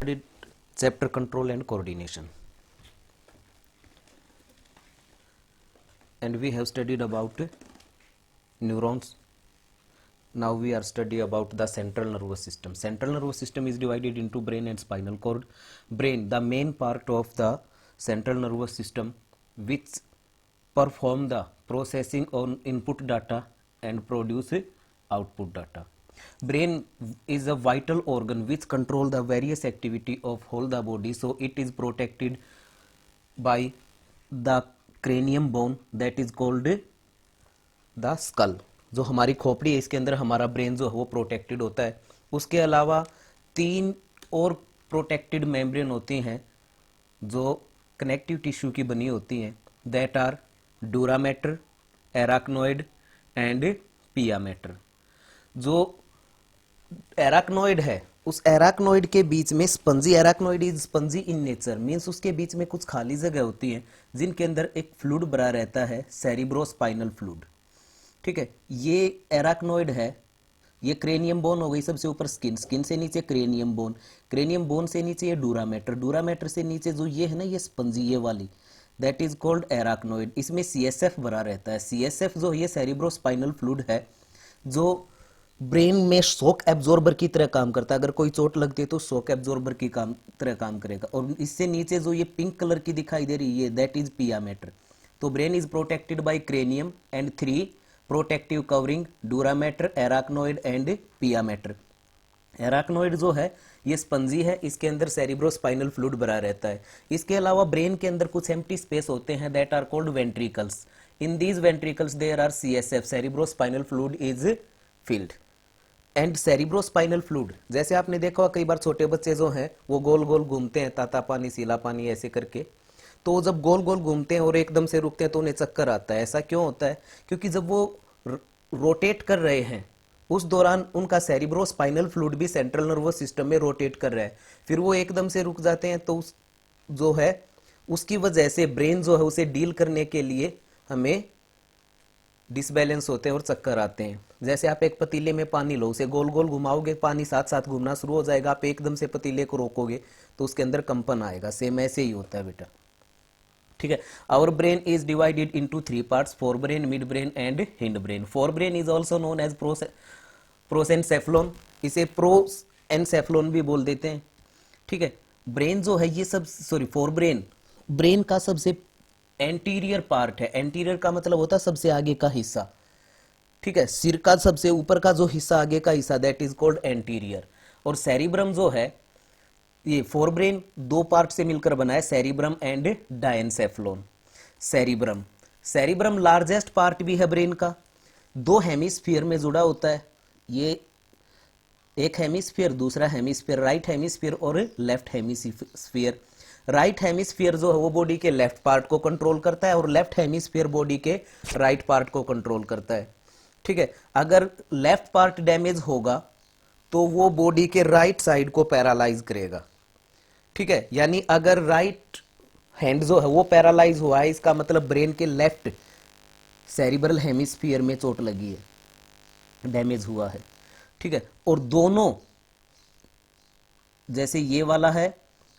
started chapter control and coordination, and we have studied about neurons. Now we are studying about the central nervous system. Central nervous system is divided into brain and spinal cord. Brain, the main part of the central nervous system, which perform the processing on input data and produce output data. Brain is a vital organ which control the various activity of whole the body, so it is protected by the cranium bone, that is called the skull. जो हमारी खोपड़ी है इसके अंदर हमारा brain जो है वो प्रोटेक्टेड होता है. उसके अलावा 3 और प्रोटेक्टेड मेम्ब्रेन होती हैं जो कनेक्टिव टिश्यू की बनी होती हैं, that are dura mater, arachnoid and pia mater. जो एराक्नोइड है उस एराक्नोइड के बीच में spongy, arachnoid is spongy in nature, means उसके बीच में कुछ खाली जगह होती है जिनके अंदर एक फ्लूइड भरा रहता है, सेरिब्रोस्पाइनल फ्लूइड. ठीक है, ये एराक्नोइड है. ये क्रेनियम बोन हो गई सबसे ऊपर स्किन, स्किन से नीचे क्रेनियम बोन, क्रेनियम बोन से नीचे ये डूरा मैटर, डूरा मैटर से नीचे जो ये है ना ये स्पंजी ये वाली, दैट इज कॉल्ड एराक्नोइड. इसमें सीएसएफ भरा रहता है. सीएसएफ जो ये सेरिब्रोस्पाइनल फ्लूइड है जो ब्रेन में शॉक एब्जॉर्बर की तरह काम करता है. अगर कोई चोट लगती है तो शॉक एब्जॉर्बर की तरह काम करेगा. और इससे नीचे जो ये पिंक कलर की दिखाई दे रही है दैट इज पिया मैटर. तो brain is protected by cranium and 3 protective covering, dura mater, arachnoid and pia mater. Arachnoid जो है ये स्पंजी है, इसके अंदर सेरिब्रोस्पाइनल फ्लूइड भरा रहता है. इसके अलावा ब्रेन के अंदर कुछ एम्प्टी स्पेस होते हैं that are called ventricles. In these ventricles there are CSF, cerebrospinal fluid is filled. And cerebrospinal fluid, जैसे आपने देखा कई बार छोटे बच्चे जो हैं वो गोल गोल घूमते हैं, ताता पानी सीला पानी ऐसे करके, तो जब गोल गोल घूमते हैं और एकदम से रुकते हैं तो उन्हें चक्कर आता है. ऐसा क्यों होता है? क्योंकि जब वो रोटेट कर रहे हैं उस दौरान उनका सेरिब्रोस्पाइनल फ्लूइड भी सेंट्रल नर्वस सिस्टम में रोटेट कर रहा है, फिर वो एकदम से रुक जाते हैं, तो जो है उसकी वजह से ब्रेन जो है उसे डील करने के लिए हमें डिसबैलेंस होते हैं और चक्कर आते हैं. जैसे आप एक पतीले में पानी लो, उसे गोल गोल घुमाओगे, पानी साथ साथ घूमना शुरू हो जाएगा. आप एकदम से पतीले को रोकोगे तो उसके अंदर कंपन आएगा. सेम ऐसे ही होता है बेटा. ठीक है, our brain is divided into 3 parts, forebrain, midbrain and hindbrain. Forebrain is also known as prosencephalon, इसे प्रोएनसेफ्लोन भी बोल देते हैं. ठीक है, ब्रेन जो है ये सब फोर ब्रेन ब्रेन का सबसे एंटीरियर पार्ट है. एंटीरियर का मतलब होता है सबसे आगे का हिस्सा. ठीक है, सिर का सबसे ऊपर का जो हिस्सा आगे का हिस्सा दैट इज कॉल्ड एंटीरियर. और सेरिब्रम जो है ये फोर ब्रेन 2 पार्ट से मिलकर बना है, cerebrum and diencephalon. Cerebrum, cerebrum largest part भी है ब्रेन का, 2 हेमिस्फीयर में जुड़ा होता है. ये एक हेमिस्फीयर, दूसरा हेमिस्फीयर, राइट हेमिस्फीयर और लेफ्ट हेमिस्फीयर. राइट हेमिस्फीयर जो है वो बॉडी के लेफ्ट पार्ट को कंट्रोल करता है और लेफ्ट हेमिस्फीयर बॉडी के राइट पार्ट को कंट्रोल करता है. ठीक है, अगर लेफ्ट पार्ट डैमेज होगा तो वो बॉडी के राइट साइड को पैरालाइज करेगा. ठीक है, यानी अगर राइट हैंड जो है वो पैरालाइज हुआ है, इसका मतलब ब्रेन के लेफ्ट सेरिब्रल हेमिस्फीयर में चोट लगी है, डैमेज हुआ है. ठीक है, और दोनों जैसे ये वाला है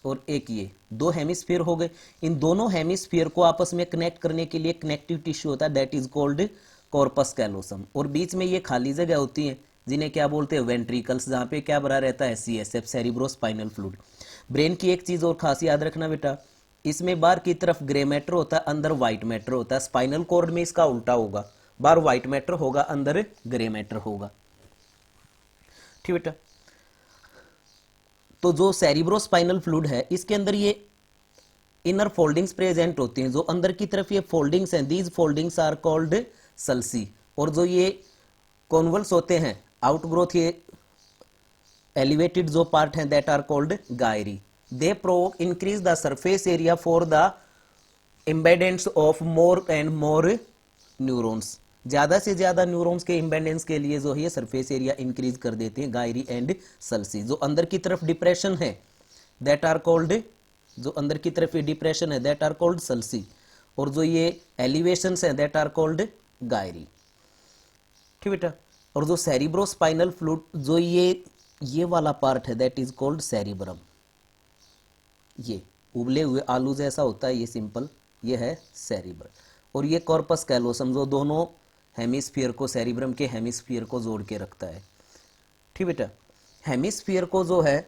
और एक ये 2 हेमिस्फीयर हो गए, इन दोनों हेमिस्फीयर को आपस में कनेक्ट करने के लिए कनेक्टिव टिश्यू होता है that is called corpus callosum. और बीच में ये खाली जगह होती है जिन्हें क्या बोलते हैं, वेंट्रिकल्स, जहां पे क्या भरा रहता है, सीएसएफ, सेरिब्रोस्पाइनल फ्लूइड. ब्रेन की एक चीज और खास याद रखना बेटा, इसमें बाहर की तरफ ग्रे मैटर होता है, अंदर व्हाइट मैटर होता है. स्पाइनल कॉर्ड में इसका उल्टा होगा, बाहर व्हाइट मैटर होगा, अंदर ग्रे मैटर होगा. ठीक बेटा, तो जो सेरिब्रोस्पाइनल फ्लूइड है इसके अंदर ये इनर फोल्डिंग्स प्रेजेंट होती हैं. जो अंदर की तरफ ये फोल्डिंग्स हैं, दीज फोल्डिंग्स आर कॉल्ड सल्सी. और जो ये कॉन्वल्स होते हैं, आउटग्रोथ, ये एलिवेटेड जो पार्ट हैं that are called gyri. They provoke increase the surface area for the embedding of more and more neurons. ज्यादा से ज्यादा न्यूरॉन्स के इम्बेडेंस के लिए जो है ये सरफेस एरिया इंक्रीज कर देते हैं, गायरी एंड सल्सी. जो अंदर की तरफ डिप्रेशन है दैट आर कॉल्ड, जो अंदर की तरफ ये डिप्रेशन है दैट आर कॉल्ड सल्सी. और जो ये एलिवेशंस है दैट आर कॉल्ड गायरी. ठीक बेटा, और जो सेरिब्रोस्पाइनल फ्लूइड जो ये वाला पार्ट है दैट इज कॉल्ड सेरिब्रम. ये उबले हुए आलू जैसा होता है, ये सिंपल, ये है सेरिब्रम। और ये कॉर्पस कैलोसम जो दोनों हेमिस्फीयर को, सेरिब्रम के हेमिस्फीयर को जोड़ के रखता है। ठीक बेटा, हेमिस्फीयर को जो है,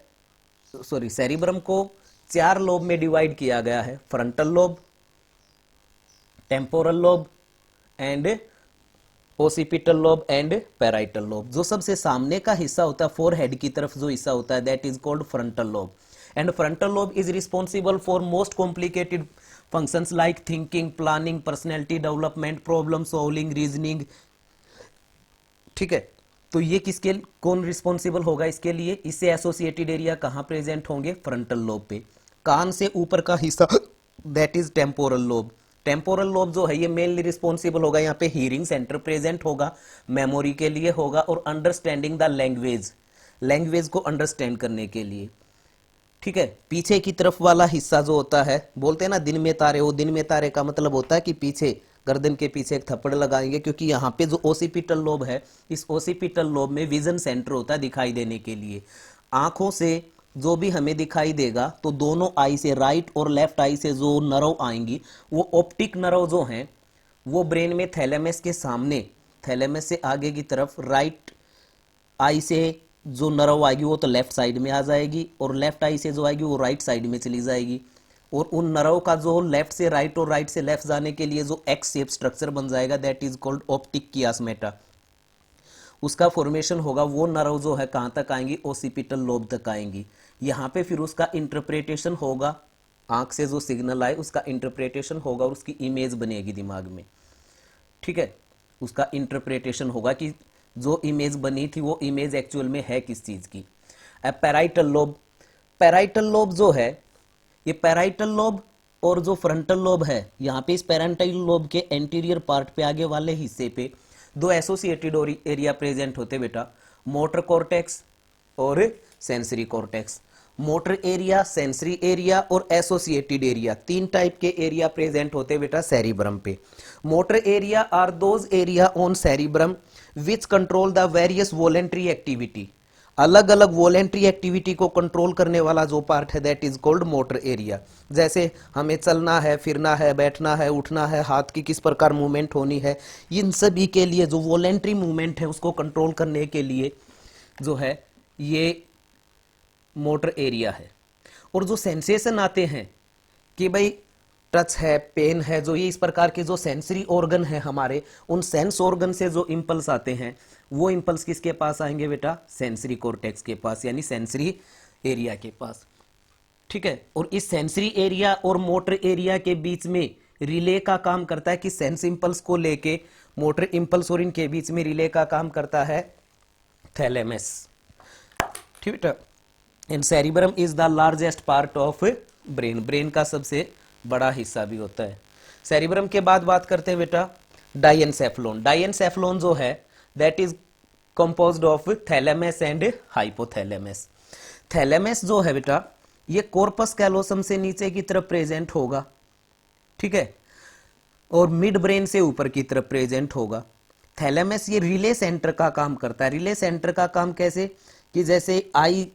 सॉरी, सेरिब्रम को 4 लोब में डिवाइड किया गया है, frontal lobe, temporal lobe and occipital lobe and parietal lobe. जो सबसे सामने का हिस्सा होता है, फोरहेड की तरफ जो हिस्सा होता है, that is called frontal lobe. And frontal lobe is responsible for most complicated functions like thinking, planning, personality development, problem solving, reasoning. ठीक है, तो ये किसके, कौन रिस्पॉन्सिबल होगा इसके लिए? इससे एसोसिएटेड एरिया कहाँ प्रेजेंट होंगे? फ्रंटल लोब पे। कान से ऊपर का हिस्सा that is temporal lobe. Temporal lobe जो है ये मेनली रिस्पॉन्सिबल होगा, यहाँ पे हियरिंग सेंटर प्रेजेंट होगा, मेमोरी के लिए होगा, और अंडरस्टैंडिंग द लैंग्वेज, लैंग्वेज को अंडरस्टैंड करने के लिए। ठीक है, पीछे की तरफ वाला हिस्सा जो होता है, बोलते हैं ना दिन में तारे, वो दिन में तारे का मतलब होता है कि पीछे गर्दन के पीछे एक थप्पड़ लगाएंगे, क्योंकि यहाँ पे जो ओसिपिटल लोब है, इस ओसिपिटल लोब में विजन सेंटर होता है दिखाई देने के लिए। आंखों से जो भी हमें दिखाई देगा, तो दोनों आई से, राइट और लेफ्ट आई से जो नर्व आएंगी, वो ऑप्टिक नर्व जो हैं वो ब्रेन में थैलेमस के सामने, थैलेमस से आगे की तरफ राइट आई से जो नर्व आएगी वो तो लेफ्ट साइड में आ जाएगी, और लेफ्ट आई से जो आएगी वो राइट साइड में चली जाएगी। और उन नर्व का जो लेफ्ट से राइट और राइट से लेफ्ट जाने के लिए जो एक्स शेप स्ट्रक्चर बन जाएगा, दैट इज कॉल्ड ऑप्टिक कियासमेटा। उसका फॉर्मेशन होगा, वो नर्व जो है कहाँ तक आएंगी? ओसिपिटल लोब तक आएंगी। यहाँ पे फिर उसका इंटरप्रिटेशन होगा, आंख से जो सिग्नल आए उसका इंटरप्रिटेशन होगा और उसकी इमेज बनेगी दिमाग में। ठीक है, उसका इंटरप्रिटेशन होगा कि जो इमेज बनी थी वो इमेज एक्चुअल में है किस चीज की। अब पैराइटल लोब, पैराइटल लोब जो है, ये पैराइटल लोब और जो फ्रंटल लोब है, यहाँ पे इस पैरेंटाइल लोब के एंटीरियर पार्ट पे, आगे वाले हिस्से पे दो एसोसिएटेड एरिया प्रेजेंट होते बेटा, मोटर कॉर्टेक्स और sensory cortex. Motor area, sensory area और एसोसिएटेड एरिया, 3 टाइप के एरिया प्रेजेंट होते बेटा सेरिब्रम पे। Motor area are those area on cerebrum which control the various voluntary activity. अलग अलग वॉलेंट्री एक्टिविटी को कंट्रोल करने वाला जो पार्ट है, that is called motor area. जैसे हमें चलना है, फिरना है, बैठना है, उठना है, हाथ की किस प्रकार मूवमेंट होनी है, इन सभी के लिए जो वॉलेंट्री मूवमेंट है उसको कंट्रोल करने के लिए जो है ये मोटर एरिया है। और जो सेंसेशन आते हैं कि भाई टच है, पेन है, जो ये इस प्रकार के जो सेंसरी ऑर्गन है हमारे, उन सेंस ऑर्गन से जो इंपल्स आते हैं, वो इंपल्स किसके पास आएंगे बेटा? सेंसरी कॉर्टेक्स के पास, यानी सेंसरी एरिया के पास। ठीक है, और इस सेंसरी एरिया और मोटर एरिया के बीच में रिले का काम करता है, कि सेंस इंपल्स को लेके मोटर इंपल्स और इनके बीच में रिले का काम करता है थैलेमस। ठीक बेटा, and cerebrum is the largest part of brain, brain का सबसे बड़ा हिस्सा भी होता है। सेरिब्रम के बाद बात करते हैं बेटा डाइएनसेफलोन। डाइएनसेफलोन जो है that is composed of thalamus and hypothalamus. Thalamus जो है बेटा ये कॉर्पस कैलोसम से नीचे की तरफ प्रेजेंट होगा, ठीक है, और मिड ब्रेन से ऊपर की तरफ प्रेजेंट होगा। थैलेमस ये रिले सेंटर का काम करता है। रिले सेंटर का काम कैसे? कि जैसे आई,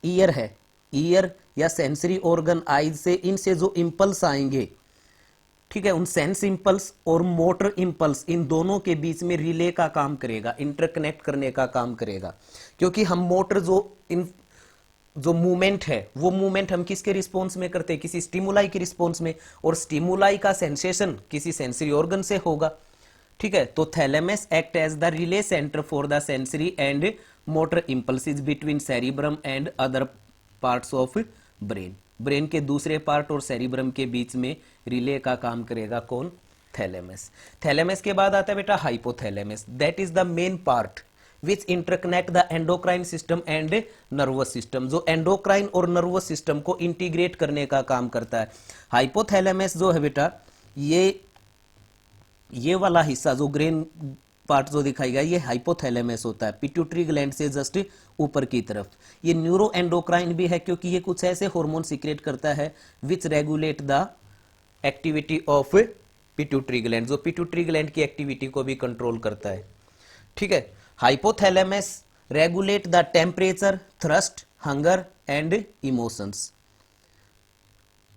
ईयर है, ईयर या सेंसरी ऑर्गन आईज से, इनसे जो इंपल्स आएंगे, ठीक है, उन सेंस इंपल्स और मोटर इंपल्स, इन दोनों के बीच में रिले का काम करेगा, इंटरकनेक्ट करने का काम करेगा। क्योंकि हम मोटर जो मूवमेंट है, वो मूवमेंट हम किसके रिस्पॉन्स में करते हैं? किसी स्टिमुलाई के रिस्पॉन्स में, और स्टिमुलाई का सेंसेशन किसी सेंसरी ऑर्गन से होगा। ठीक है, तो thalamus act as the relay centre for the sensory and motor impulses between cerebrum and other parts of brain. Brain के दूसरे पार्ट और सेरिब्रम के बीच में रिले का काम करेगा कौन? थैलेमस। थैलेमस के बाद आता है बेटा hypothalamus, that is the main part which interconnect the endocrine system and nervous system, जो एंडोक्राइन और नर्वस सिस्टम को इंटीग्रेट करने का काम करता है। हाइपोथैलेमस जो है बेटा ये वाला हिस्सा जो ग्रेन पार्ट जो दिखाई गया, ये हाइपोथैलेमस होता है, पिट्यूटरी ग्लैंड से जस्ट ऊपर की तरफ। ये न्यूरो एंडोक्राइन भी है, क्योंकि ये कुछ ऐसे हार्मोन सीक्रेट करता है विच regulate the activity of pituitary gland, जो पिट्यूटरी ग्लैंड की एक्टिविटी को भी कंट्रोल करता है। ठीक है, hypothalamus regulate the temperature, thrust, hunger and emotions.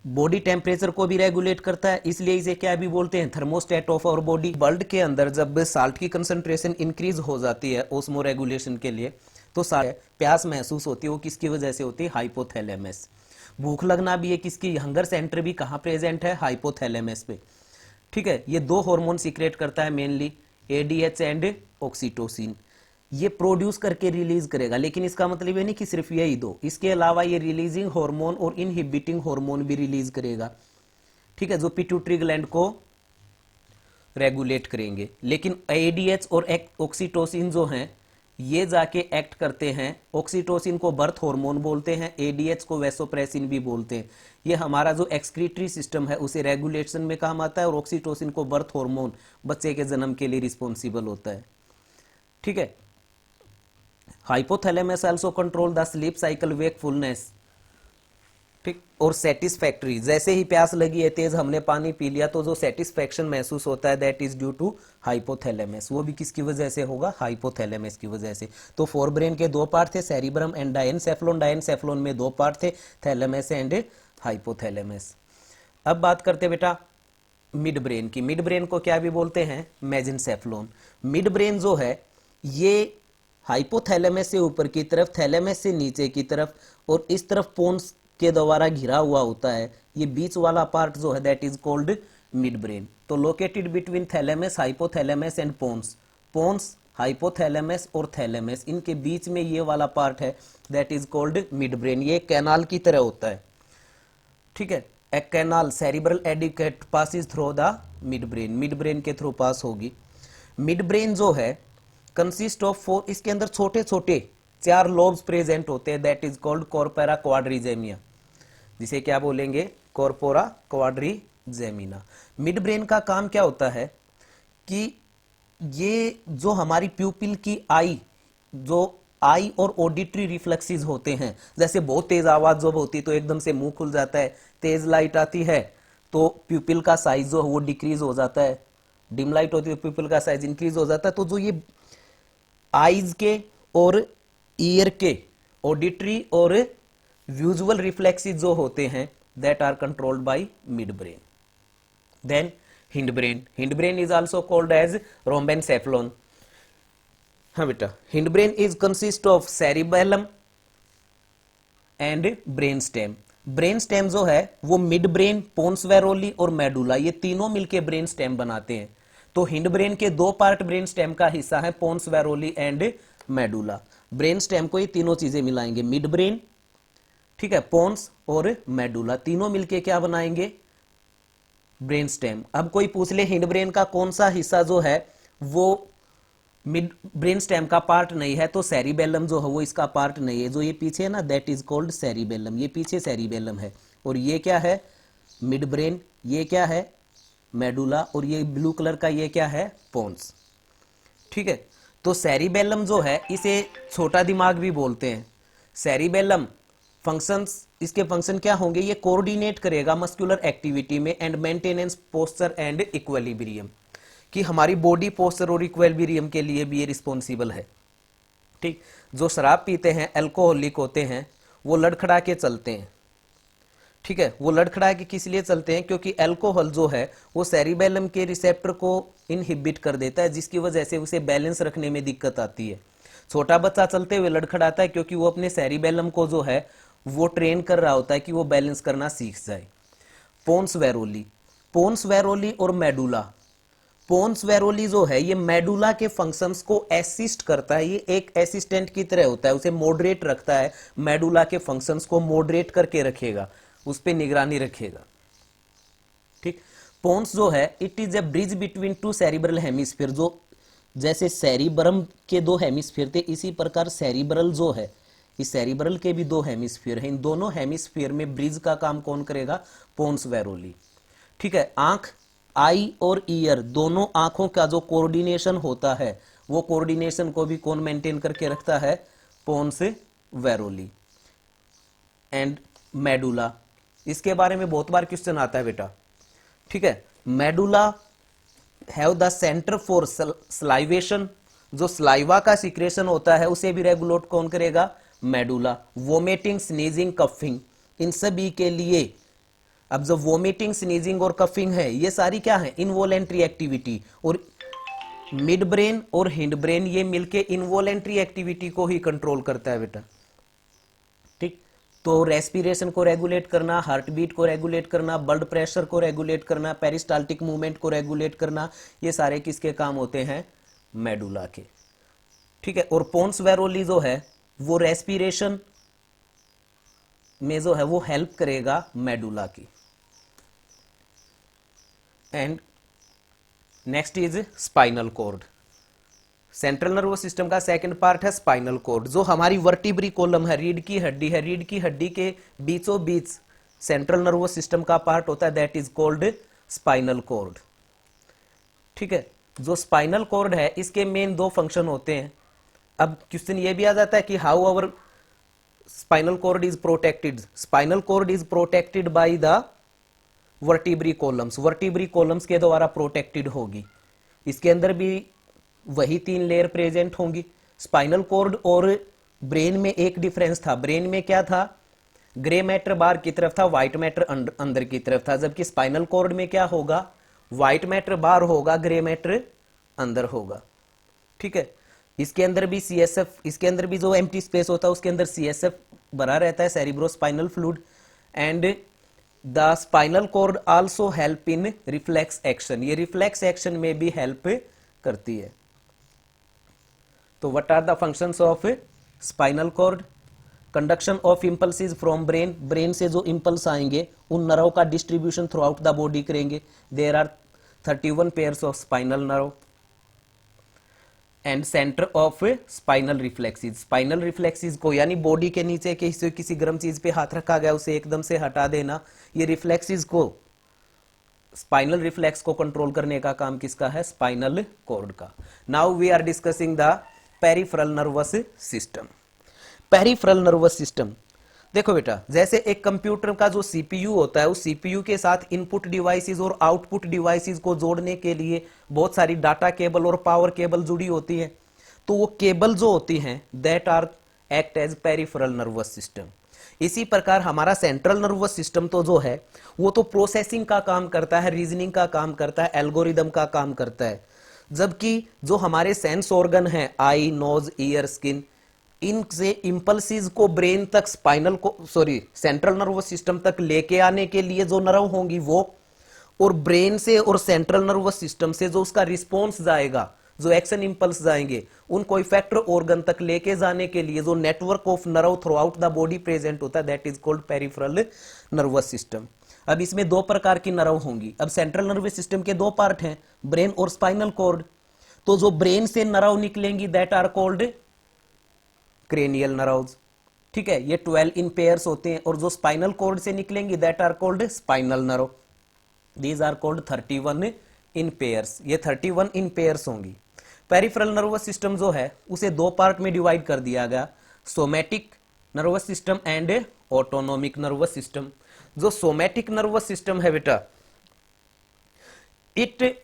Body temperature को भी रेगुलेट करता है, इसलिए इसे क्या भी बोलते हैं, thermostat of our body. Blood के अंदर जब साल्ट की कंसंट्रेशन इंक्रीज हो जाती है ओस्मो रेगुलेशन के लिए, तो प्यास महसूस होती है, वो किसकी वजह से होती है, हाइपोथैलेमस। भूख लगना भी है किसकी, हंगर सेंटर भी कहाँ प्रेजेंट है, हाइपोथैलेमस पे। ठीक है, ये दो हार्मोन सीक्रेट करता है मेनली, एडीएच एंड ऑक्सीटोसिन। ये प्रोड्यूस करके रिलीज करेगा, लेकिन इसका मतलब ये नहीं कि सिर्फ यही दो, इसके अलावा ये रिलीजिंग हार्मोन और इनहिबिटिंग हार्मोन भी रिलीज करेगा। ठीक है, जो पिट्यूटरी ग्लैंड को रेगुलेट करेंगे। लेकिन एडीएच और ऑक्सीटोसिन जो हैं ये जाके एक्ट करते हैं, ऑक्सीटोसिन को बर्थ हार्मोन बोलते हैं, एडीएच को वैसोप्रेसिन भी बोलते हैं। ये हमारा जो एक्सक्रीटरी सिस्टम है उसे रेगुलेशन में काम आता है, और ऑक्सीटोसिन को बर्थ हार्मोन बच्चे के जन्म के लिए रिस्पॉन्सिबल होता है। ठीक है, hypothalamus also control the sleep cycle, wakefulness. ठीक, और सेटिस्फैक्टरी, जैसे ही प्यास लगी है तेज, हमने पानी पी लिया, तो जो सेटिस्फैक्शन महसूस होता है that is due to hypothalamus. वो भी किसकी वजह से होगा, हाइपोथैलेमस की वजह से। तो फोरब्रेन के दो पार्ट थे, सेरिब्रम एंड डायनसेफ्लोन। डायनसेफ्लोन में दो पार्ट थे, थैलेमस एंड हाइपोथैलेमस। अब बात करते बेटा मिड ब्रेन की। मिड ब्रेन को क्या भी बोलते हैं, मेजेंसेफ्लोन। मिड ब्रेन जो है ये हाइपोथैलेमस से ऊपर की तरफ, थैलेमस से नीचे की तरफ, और इस तरफ पोन्स के द्वारा घिरा हुआ होता है। ये बीच वाला पार्ट जो है that is called midbrain. तो located between thalamus, hypothalamus and pons. Pons, hypothalamus और थैलेमस, इनके बीच में ये वाला पार्ट है that is called midbrain. ये कैनाल की तरह होता है। ठीक है, a canal cerebral aqueduct passes through the midbrain, midbrain के थ्रू पास होगी। मिड ब्रेन जो है कंसिस्ट ऑफ 4, इसके अंदर छोटे छोटे 4 लोब्स प्रेजेंट होते हैं दैट इज कॉल्ड कॉर्पोरा क्वाड्रिजेमिया, जिसे क्या बोलेंगे, कॉर्पोरा क्वाड्रिजेमिना। मिड ब्रेन का काम क्या होता है कि ये जो हमारी प्यूपिल की आई, जो आई और ऑडिटरी रिफ्लेक्सेस होते हैं, जैसे बहुत तेज आवाज जब होती है तो एकदम से मुंह खुल जाता है, तेज लाइट आती है तो प्यूपिल का साइज जो है वो डिक्रीज हो जाता है, डिम लाइट होती है तो प्यूपिल का साइज इंक्रीज हो जाता है। तो जो ये आईज के और ईयर के ऑडिटरी और विजुअल रिफ्लेक्सेस जो होते हैं that are controlled by midbrain. Then hindbrain, hindbrain is also called as rhombencephalon. हाँ बेटा, hindbrain is consist of cerebellum and brain stem. Brain stem जो है वो मिड ब्रेन, पोन्स वेरोली और medulla, ये तीनों मिलके ब्रेन स्टेम बनाते हैं। तो हिंड ब्रेन के दो पार्ट ब्रेन स्टेम का हिस्सा है, pons varolii and medulla. Brain stem को ये तीनों चीजें मिलाएंगे, मिड ब्रेन, ठीक है, पोन्स और मेडुला, तीनों मिलके क्या बनाएंगे, ब्रेन स्टेम। अब कोई पूछ ले हिंड ब्रेन का कौन सा हिस्सा जो है वो मिड ब्रेन स्टेम का पार्ट नहीं है, तो सेरिबेलम जो है वो इसका पार्ट नहीं है। जो ये पीछे है ना दैट इज कॉल्ड सेरिबेलम, ये पीछे सेरिबेलम है, और ये क्या है, मिड ब्रेन, ये क्या है, मेडुला, और ये ब्लू कलर का ये क्या है, पोन्स। ठीक है, तो सेरिबेलम जो है इसे छोटा दिमाग भी बोलते हैं। सेरिबेलम फंक्शंस, इसके फंक्शन क्या होंगे, ये कोऑर्डिनेट करेगा मस्कुलर एक्टिविटी में and maintenance posture and equilibrium, कि हमारी बॉडी पोस्चर और इक्विलिब्रियम के लिए भी ये रिस्पॉन्सिबल है। ठीक, जो शराब पीते हैं, अल्कोहलिक होते हैं, वो लड़खड़ा के चलते हैं। ठीक है, वो लड़खड़ा के किस लिए चलते हैं, क्योंकि अल्कोहल जो है वो सेरिबेलम के रिसेप्टर को इनहिबिट कर देता है, जिसकी वजह से उसे बैलेंस रखने में दिक्कत आती है। छोटा बच्चा चलते हुए लड़खड़ाता है क्योंकि वो अपने सेरिबेलम को जो है वो ट्रेन कर रहा होता है कि वो बैलेंस करना सीख जाए। पोन्स वेरोली, पोन्स वेरोली और मेडुला, पोन्स वेरोली जो है ये मेडुला के फंक्शंस को असिस्ट करता है, ये एक असिस्टेंट की तरह होता है, उसे मॉडरेट रखता है, मेडुला के फंक्शंस को मॉडरेट करके रखेगा, उस पर निगरानी रखेगा। ठीक, पोन्स जो है it is a bridge between two cerebral hemisphere, जो जैसे सेरिब्रम के दो हेमिस्फीयर थे इसी प्रकार सेरिब्रल जो है, इस सेरिब्रल के भी दो हेमिस्फीयर हैं, इन दोनों हेमिस्फीयर में ब्रिज का काम कौन करेगा, पोन्स वेरोली। ठीक है, आंख, आई और ईयर, दोनों आंखों का जो कोऑर्डिनेशन होता है वो कोऑर्डिनेशन को भी कौन मेंटेन करके रखता है, पोन्स वेरोली एंड मेडुला। इसके बारे में बहुत बार क्वेश्चन आता है बेटा। ठीक है, medulla have the centre for salivation, जो स्लाइवा का सिक्रेशन होता है उसे भी रेगुलेट कौन करेगा, मेडुला। वोमिटिंग, स्नीजिंग, कफिंग, इन सभी के लिए अब जो वोमिटिंग, स्नीजिंग और कफिंग है, ये सारी क्या है, इनवॉलेंट्री एक्टिविटी, और मिड ब्रेन और हिंड ब्रेन ये मिलके इनवॉलेंट्री एक्टिविटी को ही कंट्रोल करता है बेटा। ठीक, तो रेस्पिरेशन को रेगुलेट करना, हार्ट बीट को रेगुलेट करना, ब्लड प्रेशर को रेगुलेट करना, पेरिस्टाल्टिक मूवमेंट को रेगुलेट करना, ये सारे किसके काम होते हैं, मेडुला के। ठीक है, और पोन्स वेरोली जो है वो रेस्पिरेशन में जो है वो हेल्प करेगा मेडुला की। And next is spinal cord. Central nervous system का सेकंड पार्ट है स्पाइनल कॉर्ड, जो हमारी वर्टिब्री कॉलम है, रीढ़ की हड्डी है, रीढ़ की हड्डी के बीचों बीच सेंट्रल नर्वस सिस्टम का पार्ट होता है, that is called spinal cord. ठीक है, जो स्पाइनल कॉर्ड है इसके मेन दो फंक्शन होते हैं। अब क्वेश्चन ये भी आ जाता है कि how our spinal cord is protected. Spinal cord is protected by the vertebrae columns, vertebrae columns के द्वारा प्रोटेक्टेड होगी। इसके अंदर भी वही 3 लेयर प्रेजेंट होंगी। स्पाइनल कॉर्ड और ब्रेन में एक डिफरेंस था, ब्रेन में क्या था, ग्रे मैटर बाहर की तरफ था, व्हाइट मैटर अंदर की तरफ था, जबकि स्पाइनल कॉर्ड में क्या होगा, व्हाइट मैटर बाहर होगा, ग्रे मैटर अंदर होगा। ठीक है, इसके अंदर भी सीएसएफ, इसके अंदर भी जो एम्प्टी स्पेस होता है उसके अंदर सीएसएफ भरा रहता है, cerebrospinal fluid. And the spinal cord also help in reflex action, ये रिफ्लेक्स एक्शन में भी हेल्प करती है। तो what are the functions of spinal cord, conduction of impulses from brain, brain से जो इंपल्स आएंगे उन नर्व का distribution throughout the body करेंगे। There are 31 pairs of spinal nerve. And centre of spinal reflexes, spinal reflexes को यानी body के नीचे के हिस्से किसी गर्म चीज पे हाथ रखा गया उसे एकदम से हटा देना, ये रिफ्लेक्सेस को, स्पाइनल रिफ्लेक्स को कंट्रोल करने का काम किसका है, स्पाइनल कॉर्ड का। Now we are discussing the peripheral nervous system. Peripheral nervous system, देखो बेटा, जैसे एक कंप्यूटर का जो सीपीयू होता है, उस सीपीयू के साथ इनपुट डिवाइसेस और आउटपुट डिवाइसेस को जोड़ने के लिए बहुत सारी डाटा केबल और पावर केबल जुड़ी होती है। तो वो केबल जो होती हैं that are act as peripheral nervous system. इसी प्रकार हमारा सेंट्रल नर्वस सिस्टम तो जो है वो तो प्रोसेसिंग का काम करता है, रीजनिंग का काम करता है, एल्गोरिदम का काम करता है। जबकि जो हमारे सेंस ऑर्गन है, आई, नोज, ईयर, स्किन, इनसे इंपल्सिस को ब्रेन तक, स्पाइनल को सेंट्रल नर्वस सिस्टम तक लेके आने के लिए जो नर्व होंगी वो, और ब्रेन से और सेंट्रल नर्वस सिस्टम से जो उसका रिस्पॉन्स जाएगा, जो एक्शन इंपल्स जाएंगे, उनको इफेक्टर ऑर्गन तक लेके जाने के लिए जो network of nerve through out the body present होता है, that is called peripheral nervous system. अब इसमें 2 प्रकार की नर्व होंगी। अब सेंट्रल नर्वस सिस्टम के 2 पार्ट हैं, ब्रेन और स्पाइनल कॉर्ड। तो जो ब्रेन से नर्व निकलेंगी that are called cranial nerves. ठीक है, ये 12 इन पेयर्स होते हैं, और जो स्पाइनल कॉर्ड से निकलेंगी that are called spinal nerve. These are called 31 in pairs, ये 31 इन पेयर्स होंगी। पेरिफेरल नर्वस सिस्टम जो है उसे 2 पार्ट में डिवाइड कर दिया गया, somatic nervous system and autonomic nervous system. जो सोमैटिक नर्वस सिस्टम है बेटा, इट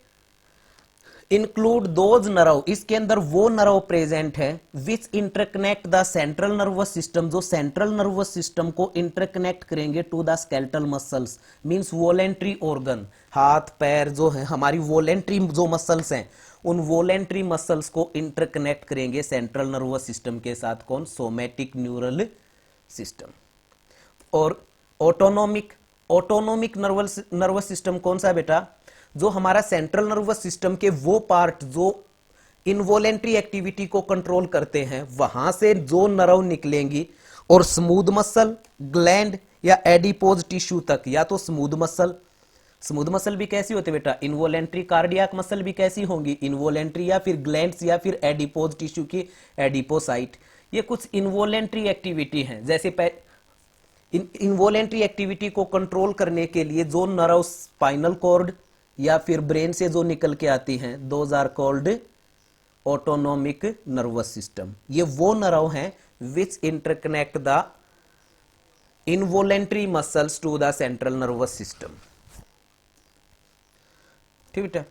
इंक्लूड दोज नर्व, इसके अंदर वो नर्व प्रेजेंट है which interconnect the central nervous system, जो सेंट्रल नर्वस सिस्टम को इंटरकनेक्ट करेंगे to the skeletal muscles, means voluntary organ. हाथ पैर जो है हमारी वॉलेंट्री जो मसल्स हैं, उन वॉलेंट्री मसल्स को इंटरकनेक्ट करेंगे सेंट्रल नर्वस सिस्टम के साथ, कौन, सोमैटिक न्यूरल सिस्टम। और ऑटोनोमिक नर्वस सिस्टम कौन सा बेटा, जो हमारा सेंट्रल नर्वस सिस्टम के वो पार्ट जो इनवॉलेंट्री एक्टिविटी को कंट्रोल करते हैं, वहां से जो नर्व निकलेंगी और स्मूथ मसल, ग्लैंड या एडिपोज टिश्यू तक, या तो स्मूथ मसल भी कैसी होती है बेटा, इनवॉलेंट्री। कार्डियक मसल भी कैसी होंगी, इनवॉलेंट्री, या फिर ग्लैंड्स या फिर एडिपोज टिश्यू की एडिपोसाइट। ये कुछ इनवॉलेंट्री एक्टिविटी हैं। जैसे इनवॉलेंट्री एक्टिविटी को कंट्रोल करने के लिए जो नर्व स्पाइनल कॉर्ड या फिर ब्रेन से जो निकल के आती हैं, those are called autonomic nervous system. ये वो नर्व हैं which interconnect the involuntary muscles to the central nervous system. ठीक बेटा,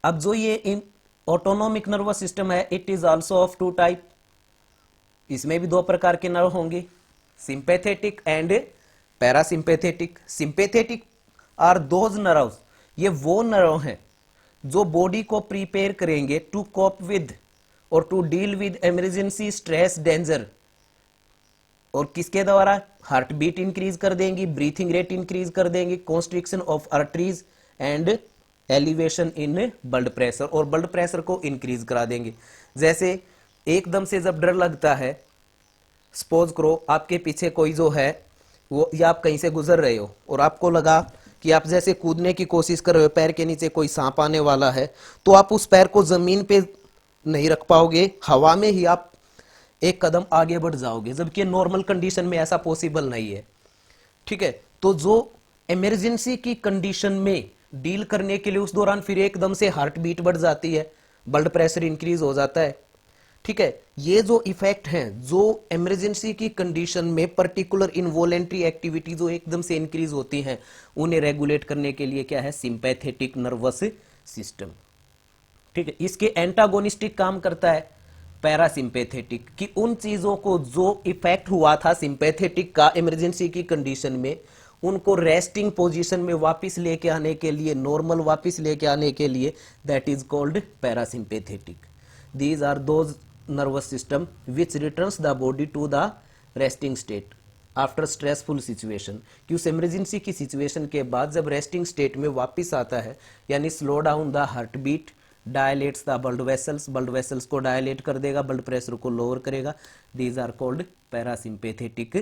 अब जो ये ऑटोनोमिक नर्वस सिस्टम है, it is also of 2 type. इसमें भी 2 प्रकार के नर्व होंगे, sympathetic and parasympathetic. Sympathetic are those nerves, ये वो नर्व हैं जो बॉडी को प्रिपेयर करेंगे टू कोप विद और to deal with emergency stress danger, और किसके द्वारा? हार्ट बीट इंक्रीज कर देंगी, ब्रीथिंग रेट इंक्रीज कर देंगी, constriction of arteries and elevation in blood pressure, और ब्लड प्रेशर को इंक्रीज करा देंगे। जैसे एकदम से जब डर लगता है, सपोज करो आपके पीछे कोई जो है वो, या आप कहीं से गुजर रहे हो और आपको लगा कि आप जैसे कूदने की कोशिश कर रहे हो, पैर के नीचे कोई सांप आने वाला है, तो आप उस पैर को जमीन पे नहीं रख पाओगे, हवा में ही आप एक कदम आगे बढ़ जाओगे, जबकि नॉर्मल कंडीशन में ऐसा पॉसिबल नहीं है। ठीक है, तो जो इमरजेंसी की कंडीशन में डील करने के लिए उस दौरान फिर एकदम से हार्ट बीट बढ़ जाती है, ब्लड प्रेशर इंक्रीज हो जाता है। ठीक है, ये जो इफेक्ट हैं जो इमरजेंसी की कंडीशन में पर्टिकुलर इनवॉलेंट्री एक्टिविटी जो एकदम से इंक्रीज होती हैं, उन्हें रेगुलेट करने के लिए क्या है? Sympathetic nervous system. ठीक है, इसके एंटागोनिस्टिक काम करता है पैरासिम्पैथेटिक, कि उन चीजों को जो इफेक्ट हुआ था सिंपैथेटिक का इमरजेंसी की कंडीशन में, उनको रेस्टिंग पोजीशन में वापस लेके आने के लिए, नॉर्मल वापस लेके आने के लिए, that is called parasympathetic. These are those nervous system which returns the body to the resting state after stressful situation, कि उस इमरजेंसी की सिचुएशन के बाद जब रेस्टिंग स्टेट में वापस आता है, यानी slow down the heart beat, dilates the blood vessels को डायलेट कर देगा, ब्लड प्रेशर को लोअर करेगा। These are called parasympathetic